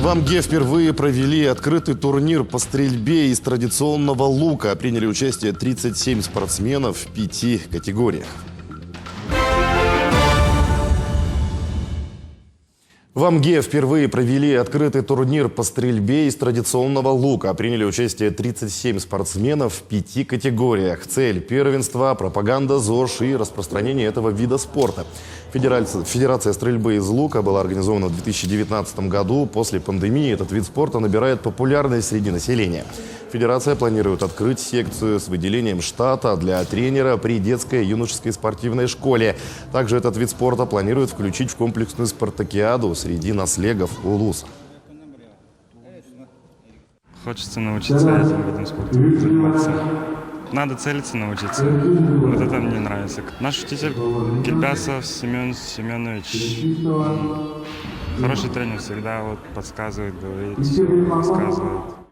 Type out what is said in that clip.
В Амге впервые провели открытый турнир по стрельбе из традиционного лука. Приняли участие 37 спортсменов в 5 категориях. В Амге впервые провели открытый турнир по стрельбе из традиционного лука. Приняли участие 37 спортсменов в 5 категориях. Цель первенства – пропаганда ЗОЖ и распространение этого вида спорта. Федерация стрельбы из лука была организована в 2019 году. После пандемии этот вид спорта набирает популярность среди населения. Федерация планирует открыть секцию с выделением штата для тренера при детской и юношеской спортивной школе. Также этот вид спорта планируют включить в комплексную спартакиаду среди наслегов УЛУСа. Хочется научиться этим видом спорта заниматься. Надо целиться научиться. Вот это мне нравится. Наш учитель Кильбасов Семен Семенович. Хороший тренер, всегда подсказывает, говорит, рассказывает.